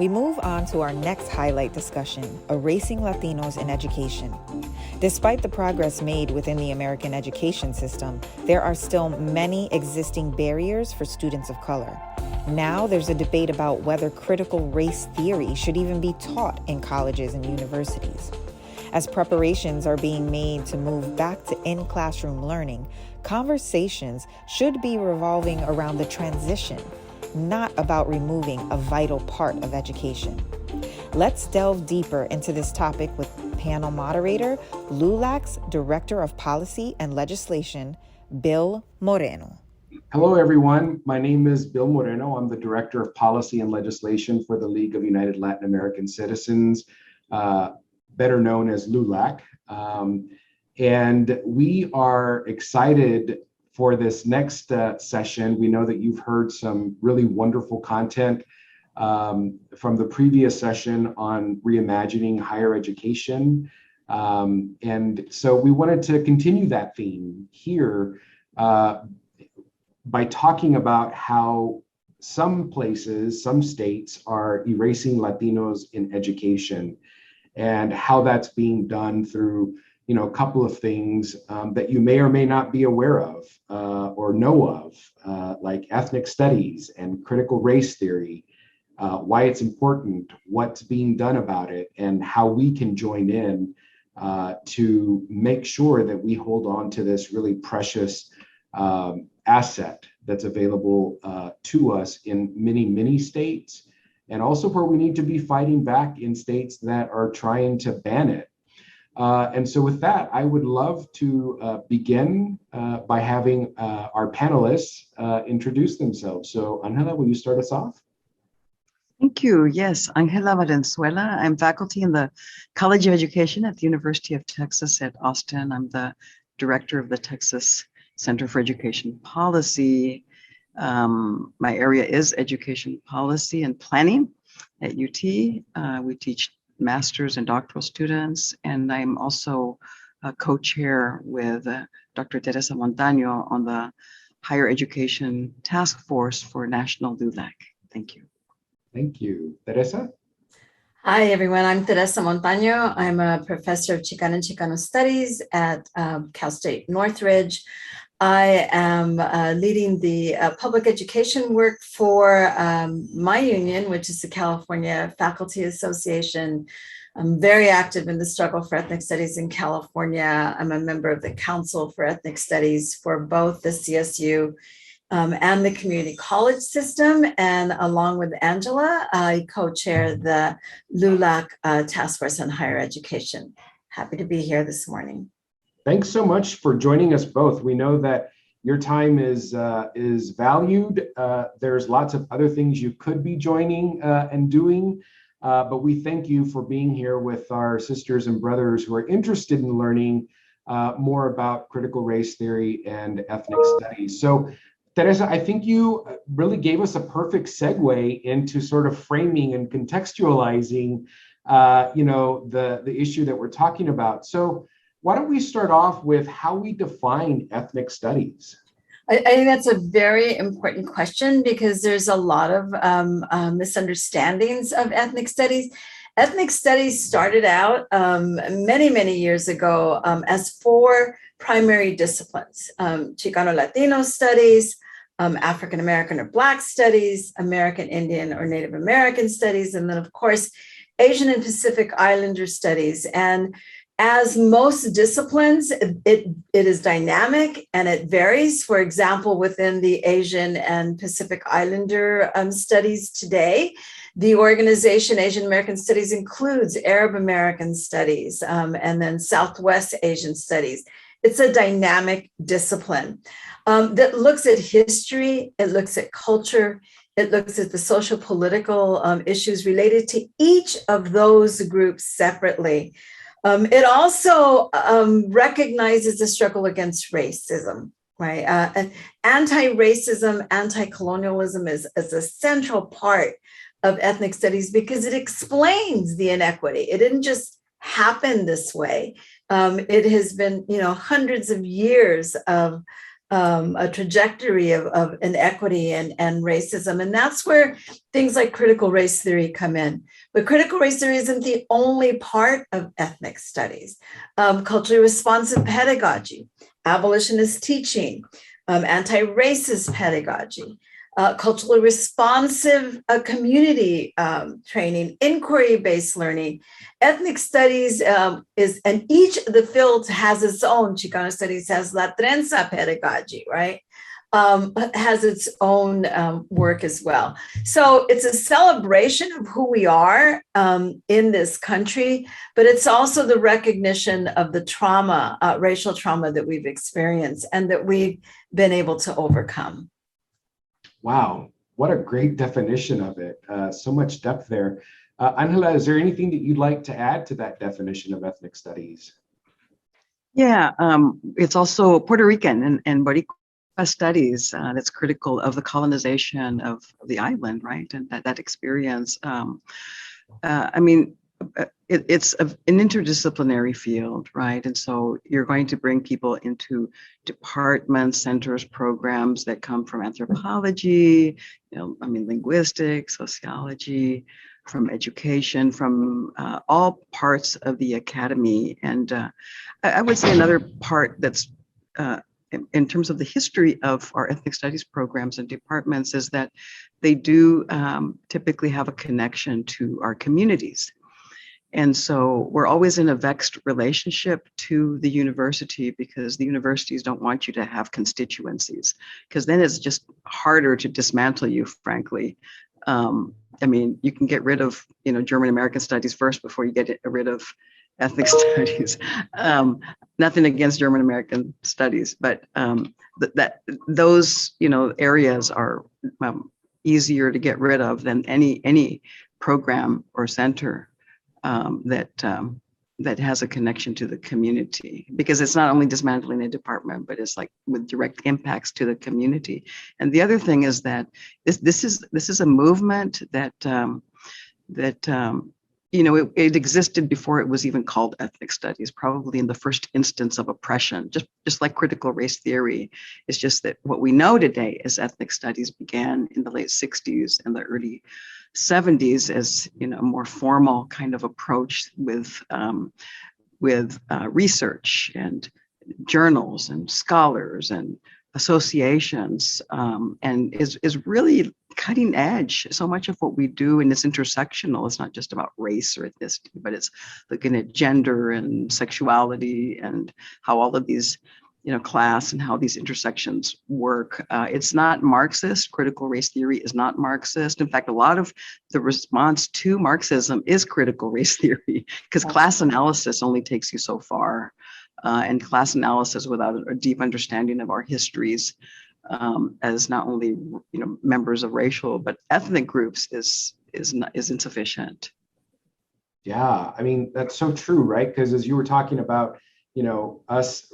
We move on to our next highlight discussion, erasing Latinos in education. Despite the progress made within the American education system, there are still many existing barriers for students of color. Now there's a debate about whether critical race theory should even be taught in colleges and universities. As preparations are being made to move back to in-classroom learning, conversations should be revolving around the transition, not about removing a vital part of education. Let's delve deeper into this topic with panel moderator, LULAC's Director of Policy and Legislation, Bill Moreno. Hello, everyone. My name is Bill Moreno. I'm the Director of Policy and Legislation for the League of United Latin American Citizens, better known as LULAC. And we are excited for this next session. We know that you've heard some really wonderful content from the previous session on reimagining higher education. And so we wanted to continue that theme here by talking about how some places, some states are erasing Latinos in education and how that's being done through a couple of things that you may or may not be aware of or know of, like ethnic studies and critical race theory, why it's important, what's being done about it, and how we can join in to make sure that we hold on to this really precious asset that's available to us in many, many states, and also where we need to be fighting back in states that are trying to ban it. And so with that, I would love to begin by having our panelists introduce themselves. So Angela, will you start us off? Thank you. Yes, Angela Valenzuela. I'm faculty in the College of Education at the University of Texas at Austin. I'm the director of the Texas Center for Education Policy. My area is education policy and planning at UT. We teach master's and doctoral students, and I'm also a co-chair with Dr. Theresa Montaño on the Higher Education Task Force for National LULAC. Thank you. Thank you. Theresa? Hi, everyone. I'm Theresa Montaño. I'm a professor of Chicano and Chicano Studies at Cal State Northridge. I am leading the public education work for my union, which is the California Faculty Association. I'm very active in the struggle for ethnic studies in California. I'm a member of the Council for Ethnic Studies for both the CSU and the community college system. And along with Angela, I co-chair the LULAC Task Force on Higher Education. Happy to be here this morning. Thanks so much for joining us both. We know that your time is valued. There's lots of other things you could be joining and doing, but we thank you for being here with our sisters and brothers who are interested in learning more about critical race theory and ethnic studies. So, Theresa, I think you really gave us a perfect segue into sort of framing and contextualizing, the issue that we're talking about. So, why don't we start off with how we define ethnic studies? I think that's a very important question because there's a lot of misunderstandings of ethnic studies. Ethnic studies started out many, many years ago as 4 primary disciplines: Chicano Latino studies, African American or Black studies, American Indian or Native American studies, and then, of course, Asian and Pacific Islander studies. And as most disciplines, it is dynamic and it varies. For example, within the Asian and Pacific Islander studies today, the organization Asian American Studies includes Arab American Studies and then Southwest Asian Studies. It's a dynamic discipline that looks at history, it looks at culture, it looks at the social political issues related to each of those groups separately. It also recognizes the struggle against racism, right? Anti-racism, anti-colonialism is a central part of ethnic studies because it explains the inequity. It didn't just happen this way. It has been, hundreds of years of a trajectory of inequity and racism. And that's where things like critical race theory come in. But critical race theory isn't the only part of ethnic studies. Culturally responsive pedagogy, abolitionist teaching, anti-racist pedagogy, culturally responsive community training, inquiry-based learning. Ethnic studies and each of the fields has its own. Chicano studies has La Trenza pedagogy, right? Has its own work as well. So it's a celebration of who we are in this country, but it's also the recognition of the trauma, racial trauma that we've experienced and that we've been able to overcome. Wow, what a great definition of it. So much depth there. Angela, is there anything that you'd like to add to that definition of ethnic studies? Yeah, it's also Puerto Rican and Boricua studies that's critical of the colonization of the island, right? And that experience. It's an interdisciplinary field, right? And so you're going to bring people into departments, centers, programs that come from anthropology, linguistics, sociology, from education, from all parts of the academy. And I would say another part that's in terms of the history of our ethnic studies programs and departments is that they do typically have a connection to our communities. And so we're always in a vexed relationship to the university because the universities don't want you to have constituencies, because then it's just harder to dismantle you, frankly. You can get rid of, German American studies first before you get rid of ethnic studies. Nothing against German American studies, but those areas are easier to get rid of than any program or center that has a connection to the community, because it's not only dismantling a department, but it's like with direct impacts to the community. And the other thing is that this is a movement that it existed before it was even called ethnic studies, probably in the first instance of oppression, just like critical race theory. It's just that what we know today is ethnic studies began in the late 60s and the early 70s as a more formal kind of approach with research and journals and scholars and associations, and is really cutting edge. So much of what we do, and it's intersectional. It's not just about race or ethnicity, but it's looking at gender and sexuality and how all of these class and how these intersections work. It's not Marxist. Critical race theory is not Marxist. In fact, a lot of the response to Marxism is critical race theory, because class analysis only takes you so far. And class analysis without a deep understanding of our histories as not only members of racial but ethnic groups is insufficient. Yeah, that's so true, right? Because as you were talking about, us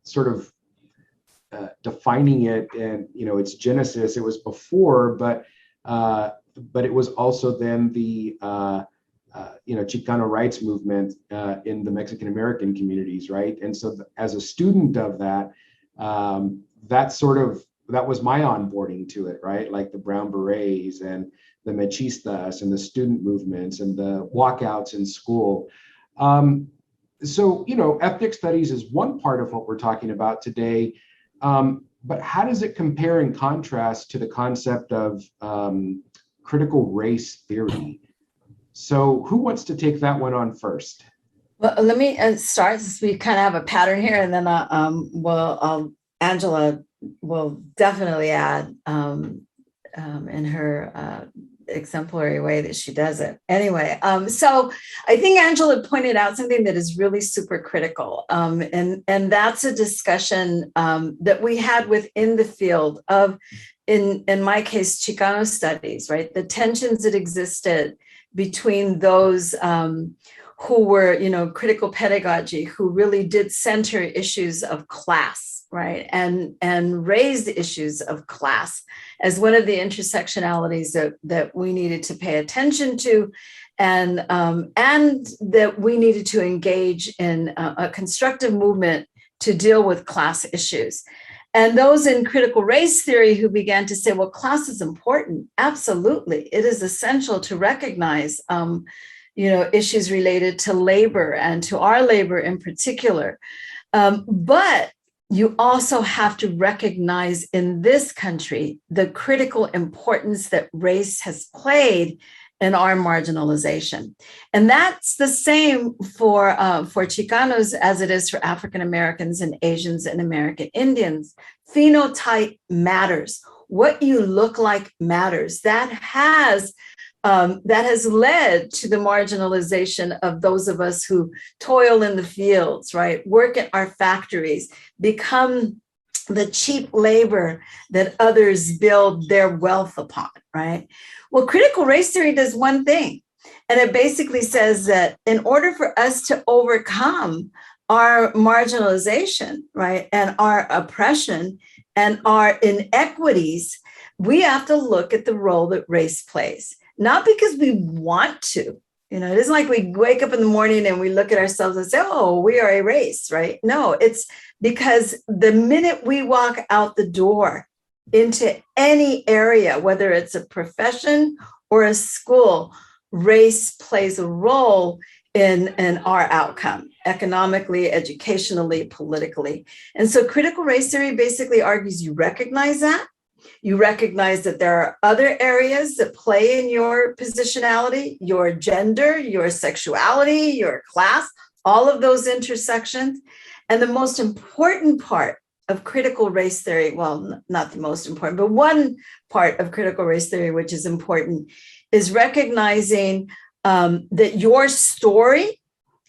sort of defining it and its genesis, it was before, but it was also then the Chicano rights movement in the Mexican American communities, right? And so as a student of that, that was my onboarding to it, right? Like the Brown Berets and the Machistas and the student movements and the walkouts in school. So, ethnic studies is one part of what we're talking about today, but how does it compare and contrast to the concept of critical race theory? So who wants to take that one on first? Well, let me start, since we kind of have a pattern here, and then Angela will definitely add in her exemplary way that she does it. Anyway, so I think Angela pointed out something that is really super critical, and that's a discussion that we had within the field of, in my case, Chicano studies, right? The tensions that existed between those who were, critical pedagogy, who really did center issues of class, right? And raised issues of class as one of the intersectionalities that we needed to pay attention to, and that we needed to engage in a constructive movement to deal with class issues. And those in critical race theory who began to say, well, class is important. Absolutely. It is essential to recognize, issues related to labor and to our labor in particular. But you also have to recognize in this country the critical importance that race has played in our marginalization. And that's the same for Chicanos as it is for African Americans and Asians and American Indians. Phenotype matters. What you look like matters. That has led to the marginalization of those of us who toil in the fields, right? Work at our factories, become the cheap labor that others build their wealth upon, right? Well, critical race theory does one thing, and it basically says that in order for us to overcome our marginalization, right, and our oppression and our inequities, we have to look at the role that race plays. Not because we want to, it isn't like we wake up in the morning and we look at ourselves and say, oh, we are a race, right? No, it's because the minute we walk out the door into any area, whether it's a profession or a school, race plays a role in our outcome, economically, educationally, politically. And so critical race theory basically argues you recognize that. You recognize that there are other areas that play in your positionality, your gender, your sexuality, your class, all of those intersections. And the most important part of critical race theory, well, not the most important, but one part of critical race theory, which is important, is recognizing that your story,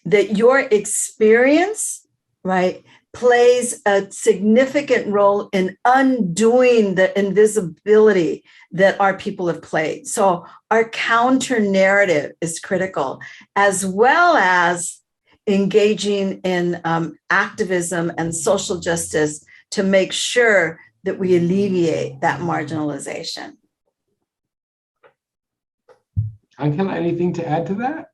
that your experience, right, plays a significant role in undoing the invisibility that our people have played. So our counter narrative is critical, as well as engaging in activism and social justice to make sure that we alleviate that marginalization. Angela, anything to add to that?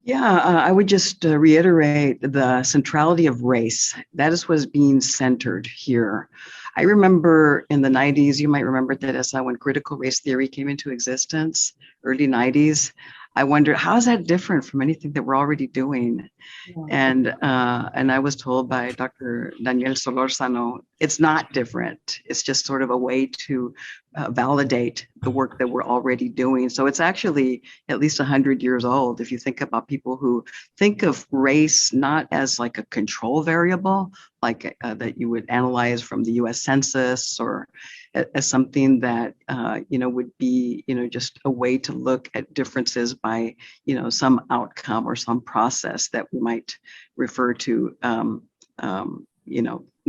Yeah, I would just reiterate the centrality of race. That is what's being centered here. I remember in the 90s, you might remember, Theresa, when critical race theory came into existence, early 90s. I wondered, how is that different from anything that we're already doing? Yeah. And I was told by Dr. Daniel Solorzano, it's not different. It's just sort of a way to validate the work that we're already doing. So it's actually at least 100 years old. If you think about people who think of race not as like a control variable, like that you would analyze from the US Census, or as something that, would be, just a way to look at differences by, some outcome or some process that we might refer to,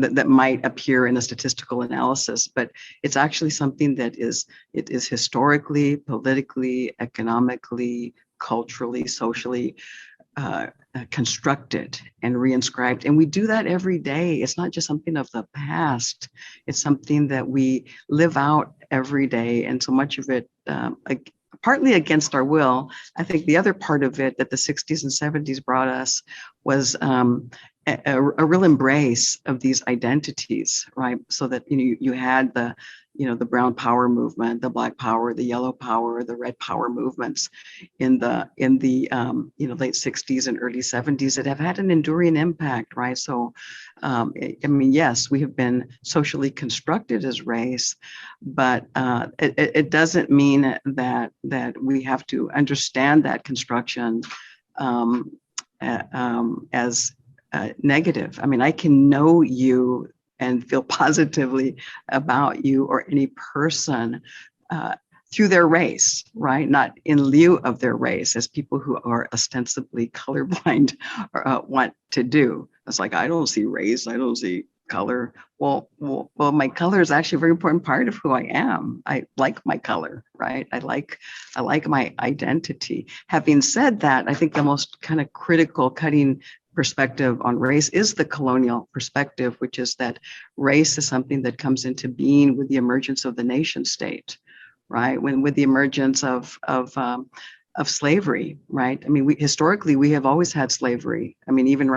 that might appear in a statistical analysis, but it's actually something that is historically, politically, economically, culturally, socially constructed and reinscribed. And we do that every day. It's not just something of the past. It's something that we live out every day. And so much of it, partly against our will. I think the other part of it that the 60s and 70s brought us was a real embrace of these identities, right? So that you had the brown power movement, the black power, the yellow power, the red power movements in the late 60s and early 70s that have had an enduring impact, right? So, yes, we have been socially constructed as race, but it doesn't mean that we have to understand that construction as negative. I mean, I can know you and feel positively about you or any person through their race, right? Not in lieu of their race, as people who are ostensibly colorblind want to do. It's like, I don't see race, I don't see color. Well, my color is actually a very important part of who I am. I like my color, right? I like my identity. Having said that, I think the most kind of critical cutting perspective on race is the colonial perspective, which is that race is something that comes into being with the emergence of the nation state, right? With the emergence of slavery, right? I mean, historically we have always had slavery. I mean, even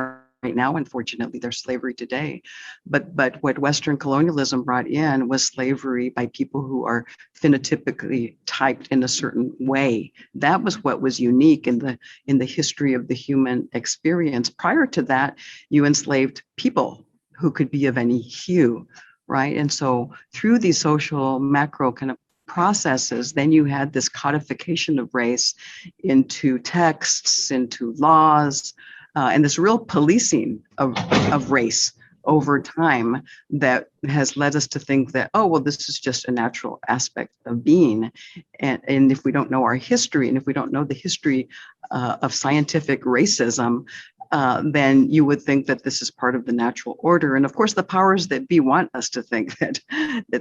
right now. Unfortunately, there's slavery today. But what Western colonialism brought in was slavery by people who are phenotypically typed in a certain way. That was what was unique in the history of the human experience. Prior to that, you enslaved people who could be of any hue, right? And so through these social macro kind of processes, then you had this codification of race into texts, into laws, and this real policing of race over time that has led us to think that, oh, well, this is just a natural aspect of being. And if we don't know our history, and if we don't know the history of scientific racism, then you would think that this is part of the natural order. And of course, the powers that be want us to think that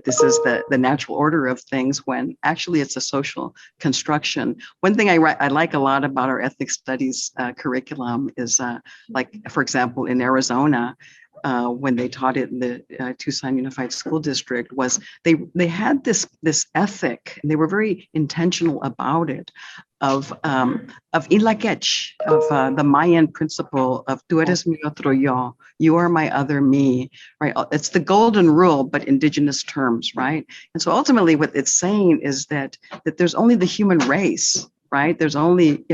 this is the natural order of things, when actually it's a social construction. One thing I like a lot about our ethnic studies curriculum is, like, for example, in Arizona, when they taught it in the Tucson Unified School District, was they had this ethic, and they were very intentional about it, of ilakech, of the Mayan principle of tú eres mi otro yo, you are my other me, right? It's the golden rule, but indigenous terms, right? And so ultimately what it's saying is that there's only the human race, right? There's only,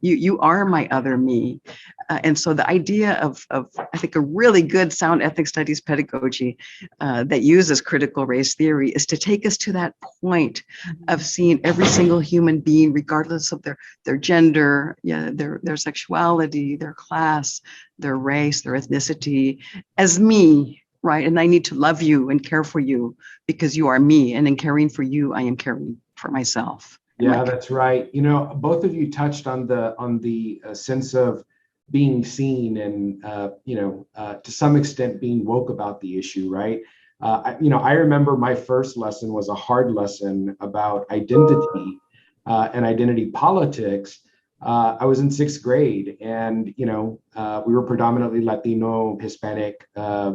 you are my other me. And so the idea of I think a really good sound ethnic studies pedagogy that uses critical race theory is to take us to that point of seeing every single human being, regardless of their gender, their sexuality, their class, their race, their ethnicity, as me, right? And I need to love you and care for you because you are me. And in caring for you, I am caring for myself. Yeah, that's right. Both of you touched on the sense of being seen and, to some extent being woke about the issue, right? I remember my first lesson was a hard lesson about identity and identity politics. I was in 6th grade, and, we were predominantly Latino, Hispanic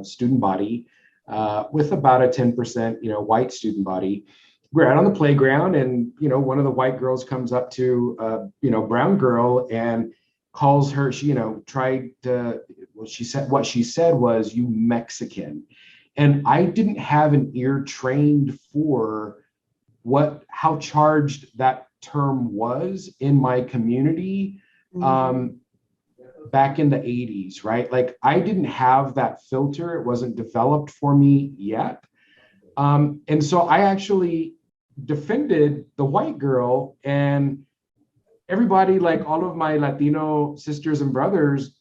student body with about a 10%, white student body. We're out on the playground, and, one of the white girls comes up to, brown girl and calls her, what she said was, "You Mexican." And I didn't have an ear trained for how charged that term was in my community back in the 80s, right? Like, I didn't have that filter. It wasn't developed for me yet. And so I actually defended the white girl, and everybody, like all of my Latino sisters and brothers,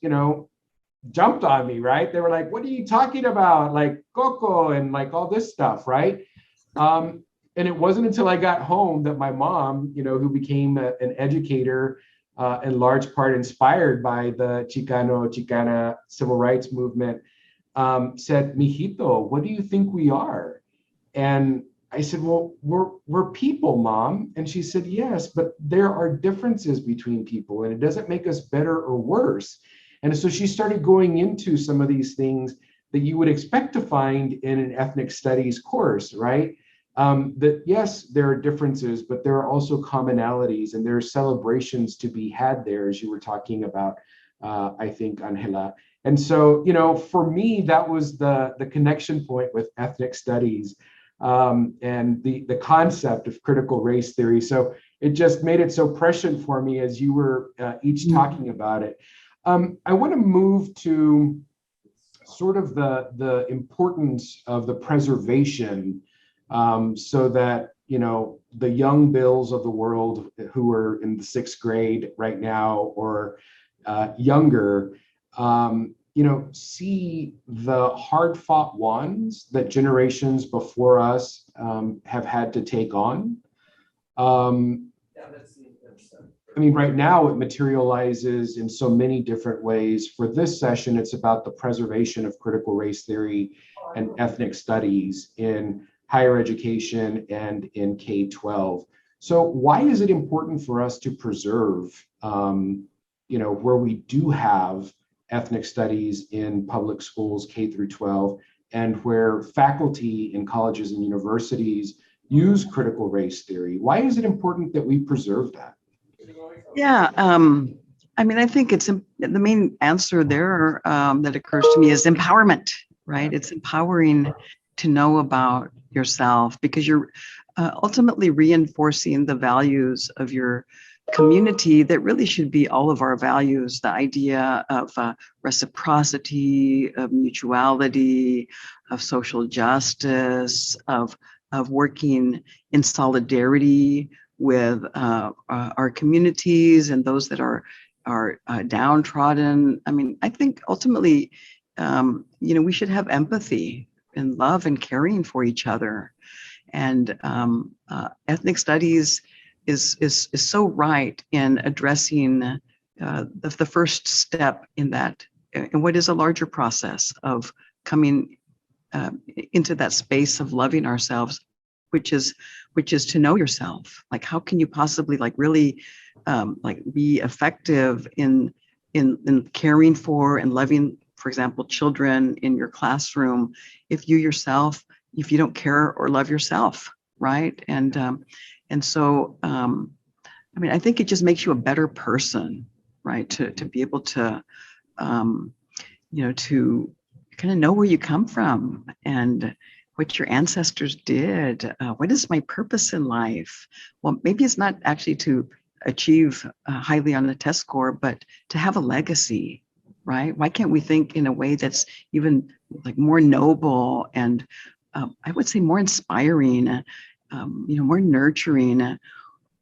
jumped on me, right? They were like, "What are you talking about? Like Coco," and like all this stuff, right? And it wasn't until I got home that my mom, who became an educator, in large part inspired by the Chicana civil rights movement, said, "Mijito, what do you think we are?" And I said, "Well, we're people, Mom." And she said, "Yes, but there are differences between people, and it doesn't make us better or worse." And so she started going into some of these things that you would expect to find in an ethnic studies course, right? That yes, there are differences, but there are also commonalities, and there are celebrations to be had there, as you were talking about, I think, Angela. And so, for me, that was the connection point with ethnic studies. And the concept of critical race theory. So it just made it so prescient for me as you were each talking about it. I want to move to sort of the importance of the preservation, so that, the young Bills of the world who are in the 6th grade right now or younger, see the hard-fought ones that generations before us have had to take on. Right now it materializes in so many different ways. For this session, it's about the preservation of critical race theory and ethnic studies in higher education and in K-12. So why is it important for us to preserve, where we do have ethnic studies in public schools, K through 12, and where faculty in colleges and universities use critical race theory? Why is it important that we preserve that? Yeah, I mean, I think the main answer there that occurs to me is empowerment, right? It's empowering to know about yourself because you're ultimately reinforcing the values of your community that really should be all of our values, the idea of reciprocity, of mutuality, of social justice, of working in solidarity with our communities and those that are downtrodden. I mean, I think ultimately, we should have empathy and love and caring for each other. And ethnic studies is so right in addressing the first step in that, in what is a larger process of coming into that space of loving ourselves, which is to know yourself. Like, how can you possibly really be effective in caring for and loving, for example, children in your classroom, if you don't care or love yourself, right? And so, I mean, I think it just makes you a better person, right? To be able to, to kind of know where you come from and what your ancestors did. What is my purpose in life? Well, maybe it's not actually to achieve highly on the test score, but to have a legacy, right? Why can't we think in a way that's even more noble and I would say more inspiring, more nurturing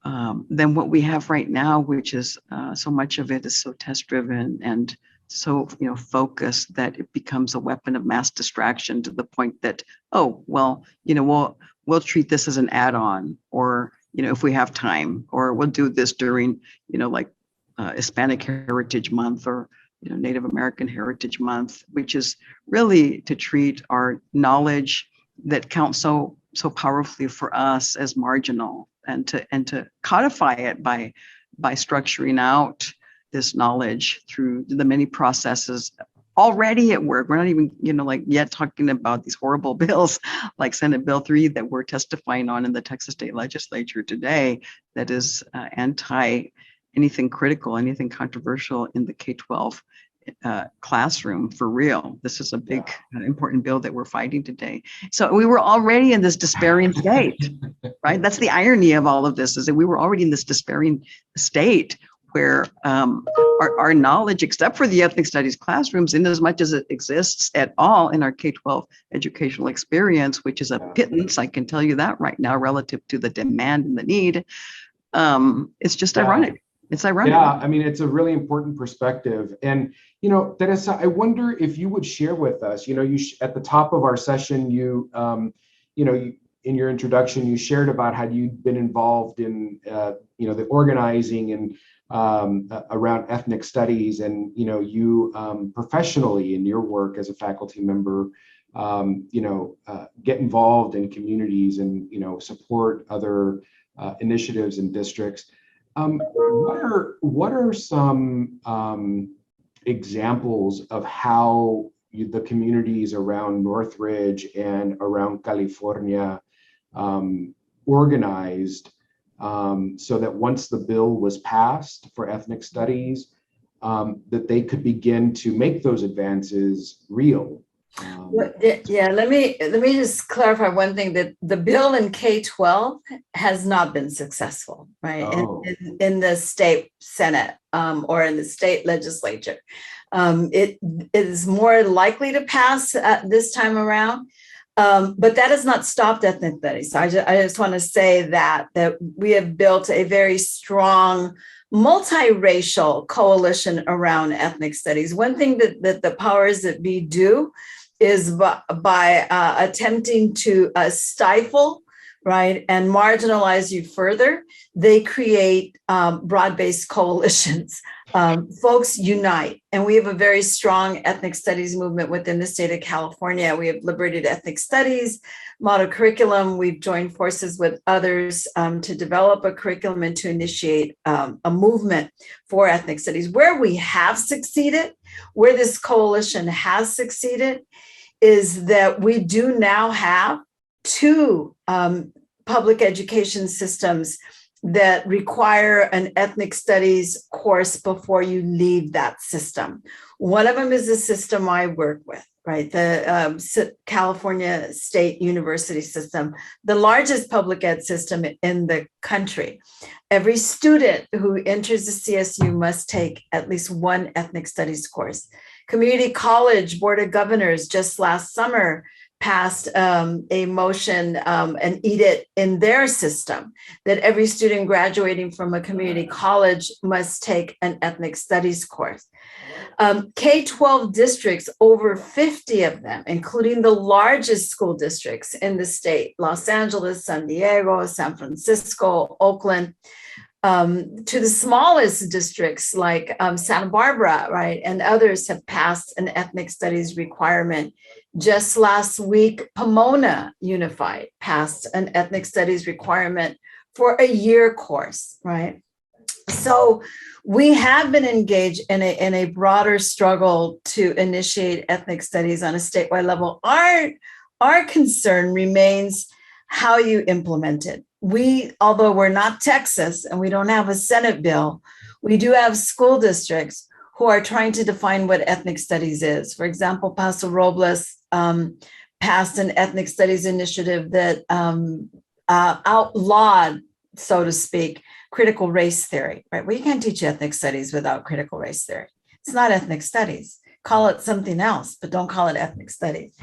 than what we have right now, which is so much of it is so test driven and so focused that it becomes a weapon of mass distraction to the point that, oh, well, we'll treat this as an add-on, or if we have time, or we'll do this during Hispanic Heritage Month or Native American Heritage Month, which is really to treat our knowledge that counts so powerfully for us as marginal, and to codify it by structuring out this knowledge through the many processes already at work. We're not even, yet talking about these horrible bills like Senate Bill 3 that we're testifying on in the Texas State Legislature today that is anti anything critical, anything controversial in the K-12 classroom for real. This is a big, important bill that we're fighting today. So we were already in this despairing state, right? That's the irony of all of this, is that we were already in this despairing state where our knowledge, except for the ethnic studies classrooms, in as much as it exists at all in our K-12 educational experience, which is a pittance, I can tell you that right now, relative to the demand and the need, it's just ironic. It's ironic. Yeah, I mean, it's a really important perspective. And, Theresa, I wonder if you would share with us, at the top of our session, in your introduction, you shared about how you'd been involved in, the organizing and around ethnic studies, and you professionally in your work as a faculty member, get involved in communities and support other initiatives and districts. What are some examples of how the communities around Northridge and around California organized so that once the bill was passed for ethnic studies, that they could begin to make those advances real? Let me just clarify one thing, that the bill in K-12 has not been successful, right? Oh. In the state Senate or in the state legislature. It is more likely to pass this time around. But that has not stopped ethnic studies. So I just want to say that we have built a very strong multiracial coalition around ethnic studies. One thing that the powers that be do is by attempting to stifle, right, and marginalize you further, they create broad-based coalitions. Folks unite, and we have a very strong ethnic studies movement within the state of California. We have liberated ethnic studies, model curriculum. We've joined forces with others to develop a curriculum and to initiate a movement for ethnic studies. Where we have succeeded, where this coalition has succeeded, is that we do now have two public education systems that require an ethnic studies course before you leave that system. One of them is the system I work with, right? The California State University system, the largest public ed system in the country. Every student who enters the CSU must take at least one ethnic studies course. Community College Board of Governors just last summer passed a motion, an edict in their system that every student graduating from a community college must take an ethnic studies course. K-12 districts, over 50 of them, including the largest school districts in the state, Los Angeles, San Diego, San Francisco, Oakland, to the smallest districts like Santa Barbara, right, and others have passed an ethnic studies requirement. Just last week, Pomona Unified passed an ethnic studies requirement for a year course, right? So we have been engaged in a broader struggle to initiate ethnic studies on a statewide level. Our concern remains how you implement it. Although we're not Texas and we don't have a Senate bill, we do have school districts who are trying to define what ethnic studies is. For example, Paso Robles passed an ethnic studies initiative that outlawed, so to speak, critical race theory, right? Well, you can't teach ethnic studies without critical race theory. It's not ethnic studies. Call it something else, but don't call it ethnic studies.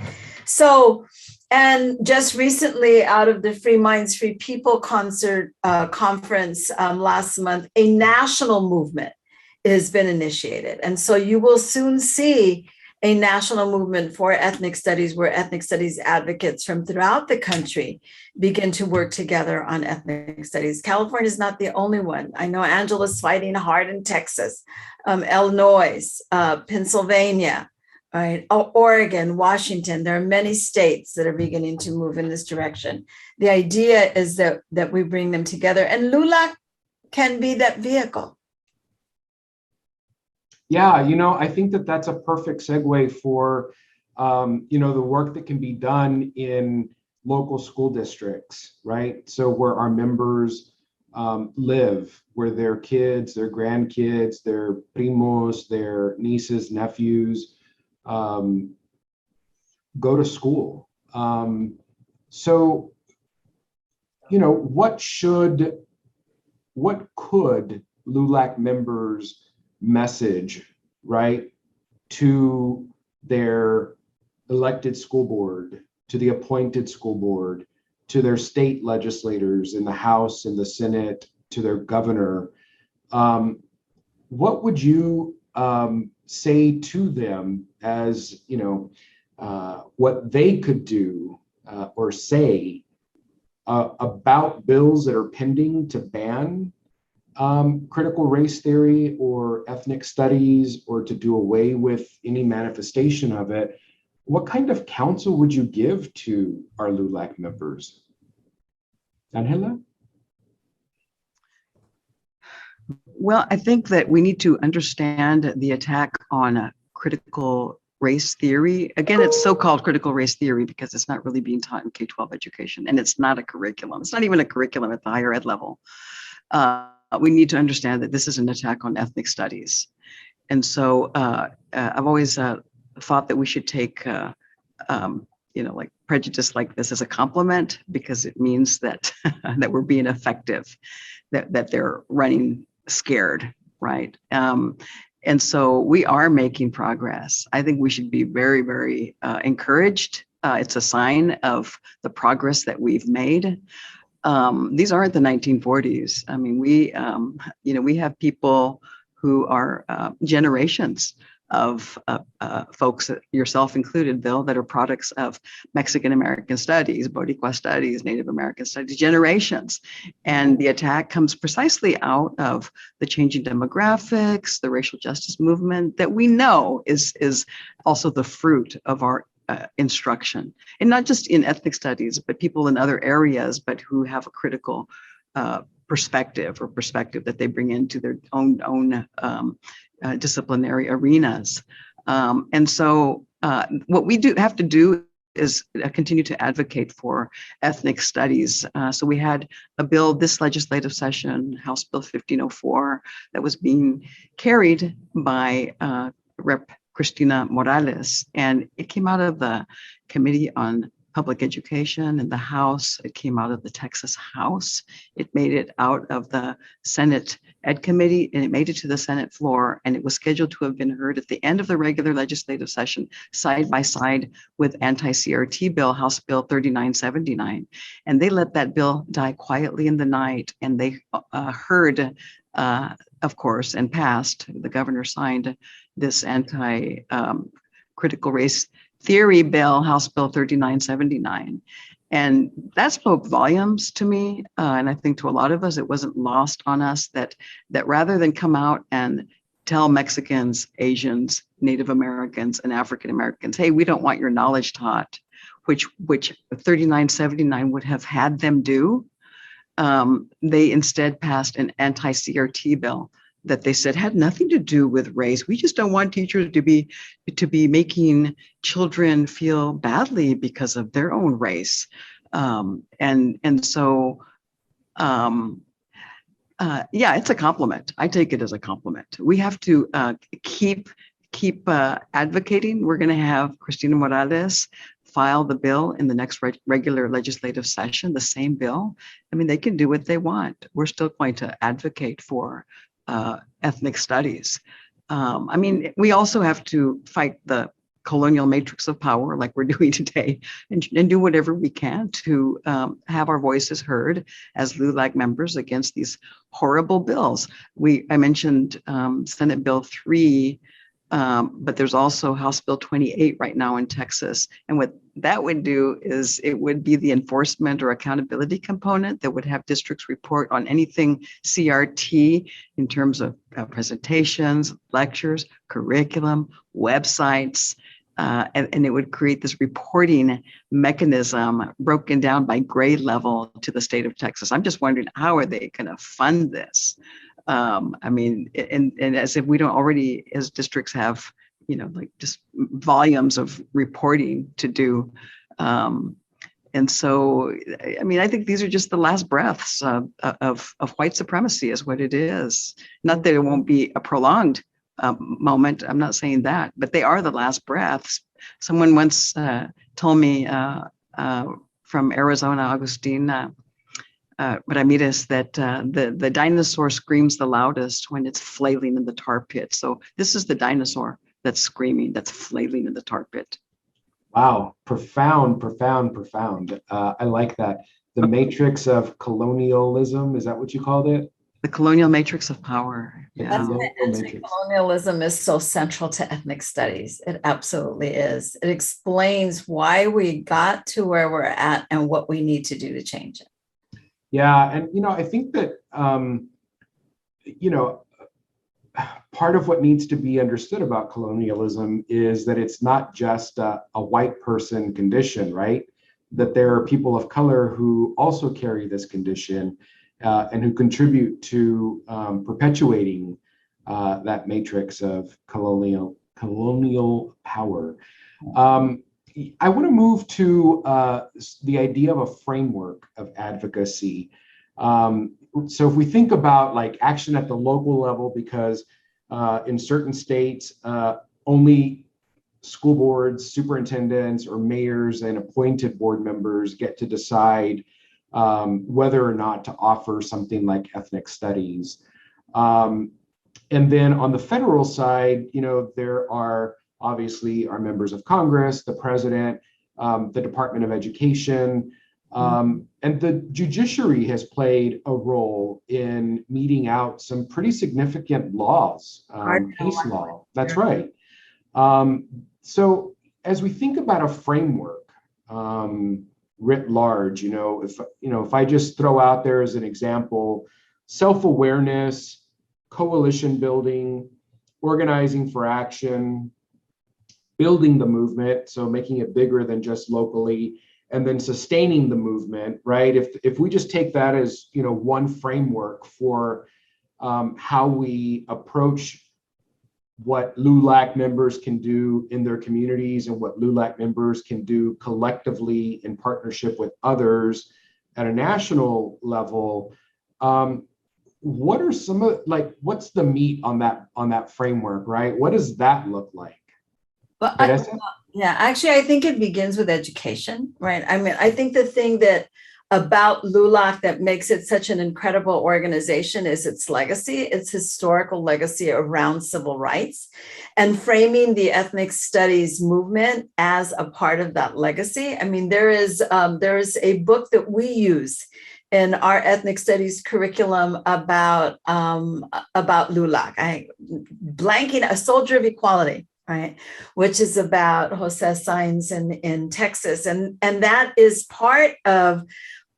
So, and just recently, out of the Free Minds, Free People conference last month, a national movement has been initiated. And so you will soon see a national movement for ethnic studies where ethnic studies advocates from throughout the country begin to work together on ethnic studies. California is not the only one. I know Angela's fighting hard in Texas, Illinois, Pennsylvania, right? Oregon, Washington. There are many states that are beginning to move in this direction. The idea is that we bring them together, and LULAC can be that vehicle. Yeah, I think that that's a perfect segue for, the work that can be done in local school districts, right? So where our members live, where their kids, their grandkids, their primos, their nieces, nephews go to school. So, what could LULAC members message, right, to their elected school board, to the appointed school board, to their state legislators in the House and the Senate, to their governor? What would you say to them as, what they could do or say about bills that are pending to ban critical race theory or ethnic studies, or to do away with any manifestation of it? What kind of counsel would you give to our LULAC members? Angela? Well, I think that we need to understand the attack on critical race theory. Again, it's so-called critical race theory because it's not really being taught in K-12 education, and it's not a curriculum. It's not even a curriculum at the higher ed level. We need to understand that this is an attack on ethnic studies. And so I've always thought that we should take, like prejudice like this as a compliment, because it means that that we're being effective, that they're running scared, right? And so we are making progress. I think we should be very, very encouraged. It's a sign of the progress that we've made. These aren't the 1940s. I mean, we have people who are generations of folks, yourself included, Bill, that are products of Mexican American studies, Boricua studies, Native American studies, generations. And the attack comes precisely out of the changing demographics, the racial justice movement that we know is also the fruit of our instruction, and not just in ethnic studies, but people in other areas, but who have a critical perspective that they bring into their own disciplinary arenas. And so what we have to do continue to advocate for ethnic studies. So we had a bill this legislative session, House Bill 1504, that was being carried by Rep. Cristina Morales, and it came out of the Committee on Public Education in the House. It came out of the Texas House. It made it out of the Senate Ed Committee, and it made it to the Senate floor, and it was scheduled to have been heard at the end of the regular legislative session, side by side with anti-CRT bill, House Bill 3979. And they let that bill die quietly in the night, and they heard, of course, and passed, the governor signed this anti-critical race theory bill, House Bill 3979. And that spoke volumes to me. And I think to a lot of us, it wasn't lost on us that rather than come out and tell Mexicans, Asians, Native Americans, and African Americans, hey, we don't want your knowledge taught, which 3979 would have had them do, they instead passed an anti-CRT bill that they said had nothing to do with race. We just don't want teachers to be making children feel badly because of their own race. So it's a compliment. I take it as a compliment. We have to keep advocating. We're going to have Cristina Morales file the bill in the next regular legislative session, the same bill. I mean, they can do what they want. We're still going to advocate for ethnic studies. I mean, we also have to fight the colonial matrix of power like we're doing today and do whatever we can to have our voices heard as LULAC members against these horrible bills. I mentioned Senate Bill 3, but there's also House Bill 28 right now in Texas. And what that would do is it would be the enforcement or accountability component that would have districts report on anything CRT in terms of presentations, lectures, curriculum, websites, and it would create this reporting mechanism broken down by grade level to the state of Texas. I'm just wondering, how are they going to fund this? I mean, and as if we don't already, as districts have, like just volumes of reporting to do. And so, I mean, I think these are just the last breaths of white supremacy is what it is. Not that it won't be a prolonged moment. I'm not saying that, but they are the last breaths. Someone once told me from Arizona, Agustin Ramirez, that the dinosaur screams the loudest when it's flailing in the tar pit. So this is the dinosaur that's screaming, that's flailing in the tar pit. Wow, profound. I like that. The matrix of colonialism, is that what you called it? The colonial matrix of power. Yeah. That's why anti-colonialism is so central to ethnic studies. It absolutely is. It explains why we got to where we're at and what we need to do to change it. Yeah, and I think that part of what needs to be understood about colonialism is that it's not just a white person condition, right? That there are people of color who also carry this condition and who contribute to perpetuating that matrix of colonial power. I want to move to the idea of a framework of advocacy. So if we think about like action at the local level, because in certain states, only school boards, superintendents, or mayors and appointed board members get to decide whether or not to offer something like ethnic studies. And then on the federal side, there are obviously our members of Congress, the president, the Department of Education, and the judiciary has played a role in meting out some pretty significant laws, case law. That's right. So as we think about a framework writ large, if I just throw out there as an example, self-awareness, coalition building, organizing for action, building the movement, so making it bigger than just locally, and then sustaining the movement, right? If we just take that as one framework for how we approach what LULAC members can do in their communities and what LULAC members can do collectively in partnership with others at a national level. What are some of, like, what's the meat on that framework, right? What does that look like? Well, actually, I think it begins with education, right? I mean, I think the thing that about LULAC that makes it such an incredible organization is its legacy, its historical legacy around civil rights, and framing the ethnic studies movement as a part of that legacy. I mean, there is a book that we use in our ethnic studies curriculum about LULAC. Blanking, A Soldier of Equality, right, which is about Jose Saenz in Texas, and that is part of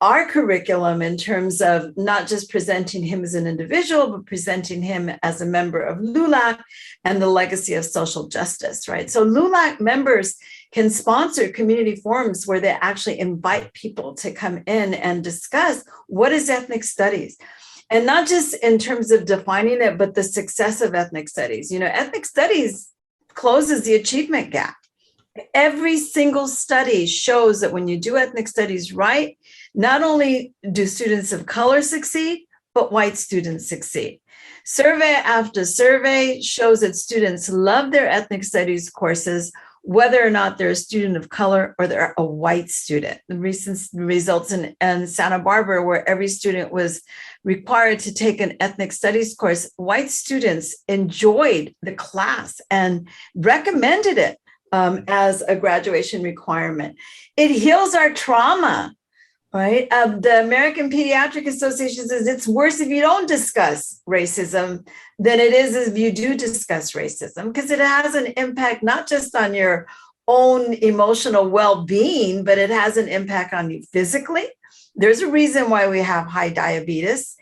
our curriculum in terms of not just presenting him as an individual, but presenting him as a member of LULAC and the legacy of social justice, right? So LULAC members can sponsor community forums where they actually invite people to come in and discuss what is ethnic studies. And not just in terms of defining it, but the success of ethnic studies. You know, ethnic studies closes the achievement gap. Every single study shows that when you do ethnic studies right, not only do students of color succeed, but white students succeed. Survey after survey shows that students love their ethnic studies courses, whether or not they're a student of color or they're a white student. The recent results in Santa Barbara, where every student was required to take an ethnic studies course, white students enjoyed the class and recommended it as a graduation requirement. It heals our trauma, right? The American Pediatric Association says it's worse if you don't discuss racism than it is if you do discuss racism, because it has an impact not just on your own emotional well-being, but it has an impact on you physically. There's a reason why we have high diabetes,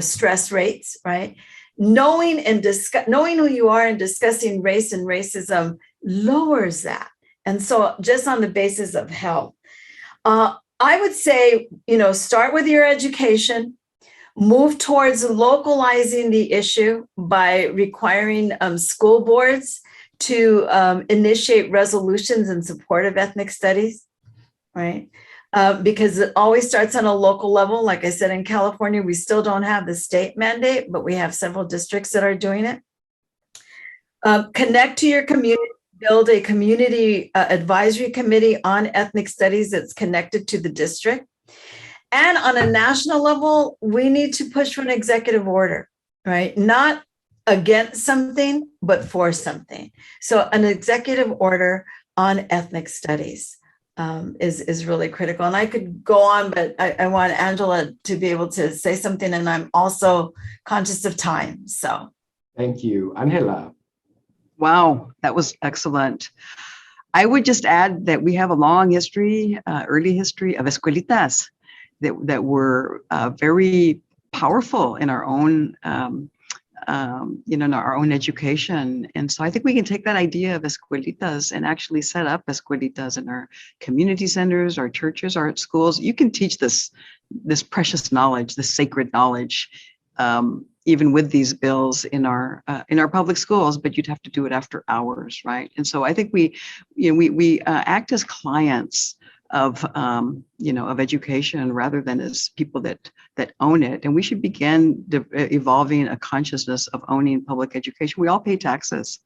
stress rates, right? Knowing who you are and discussing race and racism lowers that. And so just on the basis of health, I would say, start with your education, move towards localizing the issue by requiring school boards to initiate resolutions in support of ethnic studies, right? Because it always starts on a local level. Like I said, in California, we still don't have the state mandate, but we have several districts that are doing it. Connect to your community. Build a community advisory committee on ethnic studies that's connected to the district. And on a national level, we need to push for an executive order, right? Not against something, but for something. So an executive order on ethnic studies is really critical. And I could go on, but I want Angela to be able to say something, and I'm also conscious of time, so. Thank you. Angela. Wow, that was excellent. I would just add that we have a long history, early history of escuelitas that were very powerful in our own, in our own education. And so I think we can take that idea of escuelitas and actually set up escuelitas in our community centers, our churches, our schools. You can teach this precious knowledge, this sacred knowledge, even with these bills in our public schools, but you'd have to do it after hours, right? And so I think we act as clients of education rather than as people that own it. And we should begin evolving a consciousness of owning public education. We all pay taxes.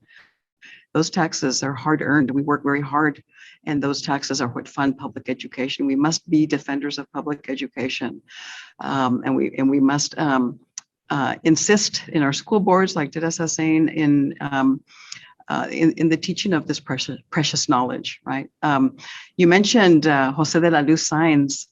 Those taxes are hard earned. We work very hard, and those taxes are what fund public education. We must be defenders of public education, and we must insist in our school boards, like Theresa is saying, in the teaching of this precious knowledge, right? You mentioned Jose de la Luz Saenz.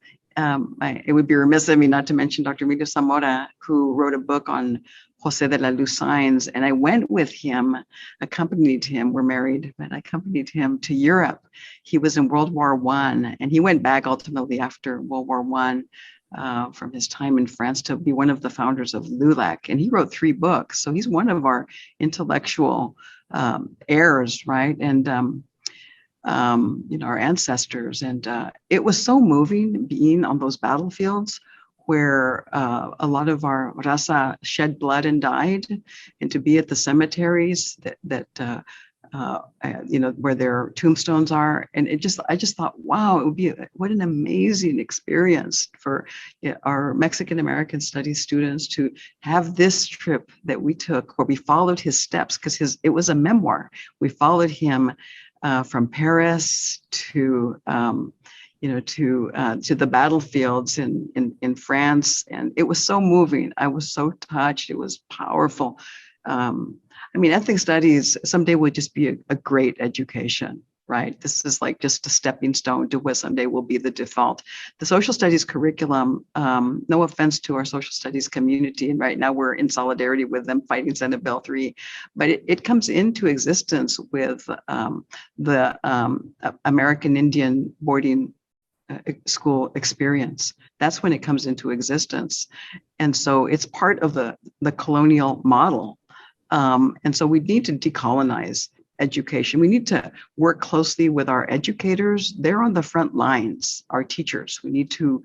It would be remiss of me not to mention Dr. Emilio Zamora, who wrote a book on Jose de la Luz Saenz, and I went with him, accompanied him, we're married, but I accompanied him to Europe. He was in World War I, and he went back ultimately after World War I, from his time in France to be one of the founders of LULAC. And he wrote 3 books. So he's one of our intellectual heirs, right? And, our ancestors. And it was so moving being on those battlefields where a lot of our raza shed blood and died, and to be at the cemeteries where their tombstones are. And I just thought, wow, it would be what an amazing experience for our Mexican American Studies students to have this trip that we took, where we followed his steps, because it was a memoir. We followed him from Paris to the battlefields in France, and it was so moving. I was so touched. It was powerful. Ethnic studies someday will just be a great education, right? This is like just a stepping stone to what someday will be the default. The social studies curriculum, no offense to our social studies community, and right now we're in solidarity with them fighting Senate Bill 3, but it comes into existence with the American Indian boarding school experience. That's when it comes into existence. And so it's part of the colonial model. And so we need to decolonize education. We need to work closely with our educators. They're on the front lines, our teachers. We need to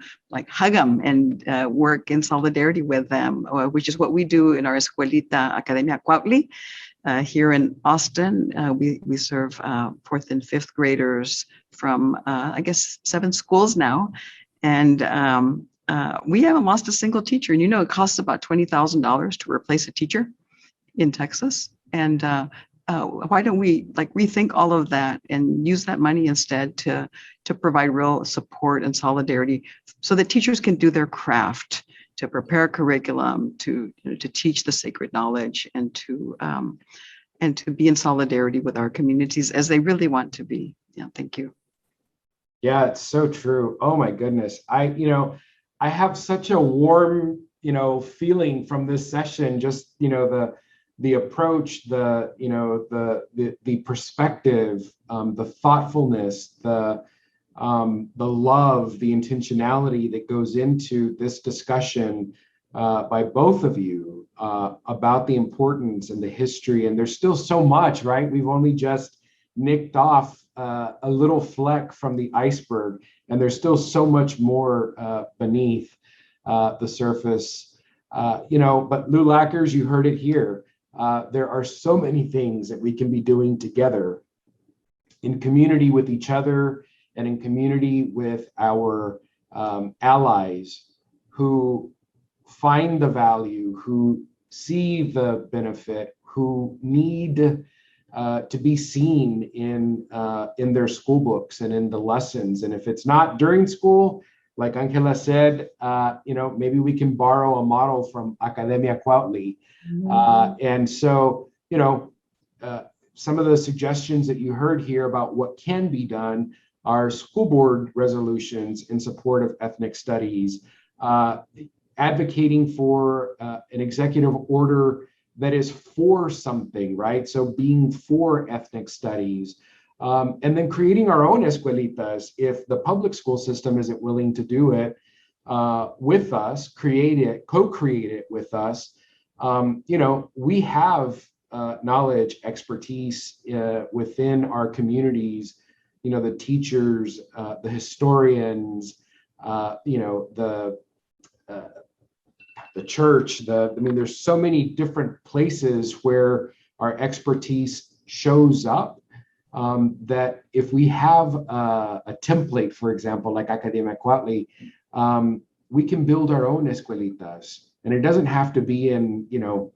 hug them and work in solidarity with them, which is what we do in our Escuelita Academia Cuautli. Here in Austin, we serve fourth and fifth graders from, 7 schools now. And we haven't lost a single teacher. And it costs about $20,000 to replace a teacher in Texas. And why don't we rethink all of that and use that money instead to provide real support and solidarity so that teachers can do their craft, to prepare curriculum, to teach the sacred knowledge, and to be in solidarity with our communities as they really want to be. Yeah, thank you. Yeah, it's so true. Oh my goodness. I have such a warm, feeling from this session, just, the approach, the perspective, the thoughtfulness, the love, the intentionality that goes into this discussion by both of you about the importance and the history. And there's still so much, right? We've only just nicked off a little fleck from the iceberg, and there's still so much more beneath the surface. But LULACers, you heard it here. There are so many things that we can be doing together in community with each other and in community with our allies who find the value, who see the benefit, who need to be seen in their school books and in the lessons. And if it's not during school, like Angela said, maybe we can borrow a model from Academia Cuautli. And so, some of the suggestions that you heard here about what can be done are school board resolutions in support of ethnic studies, advocating for an executive order that is for something, right? So being for ethnic studies, and then creating our own escuelitas. If the public school system isn't willing to do it with us, co-create it with us, we have knowledge, expertise within our communities, the teachers, the historians, the church, there's so many different places where our expertise shows up, that if we have a template, for example, like Academia Cuautli, we can build our own escuelitas. And it doesn't have to be in,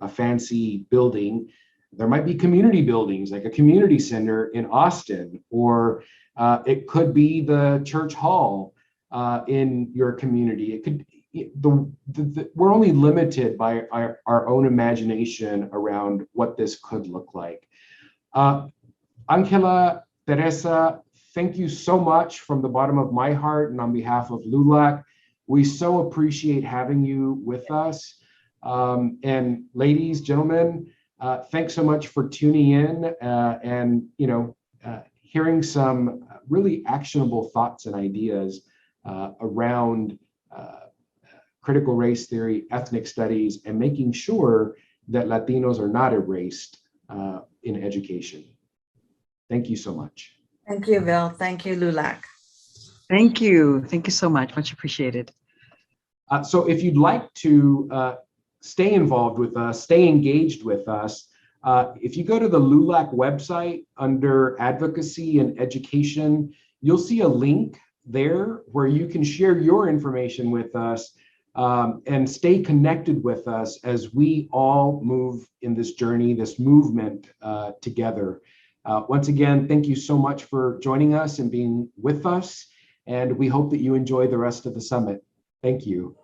a fancy building. There might be community buildings, like a community center in Austin, or it could be the church hall in your community. It could. We're only limited by our own imagination around what this could look like. Angela, Theresa, thank you so much from the bottom of my heart and on behalf of LULAC. We so appreciate having you with us. And ladies, gentlemen, thanks so much for tuning in and hearing some really actionable thoughts and ideas around critical race theory, ethnic studies, and making sure that Latinos are not erased in education. Thank you so much. Thank you, Bill. Thank you, LULAC. Thank you. Thank you so much. Much appreciated. So if you'd like to stay involved with us, stay engaged with us, if you go to the LULAC website under Advocacy and Education, you'll see a link there where you can share your information with us and stay connected with us as we all move in this journey, this movement together. Once again, thank you so much for joining us and being with us, and we hope that you enjoy the rest of the summit. Thank you.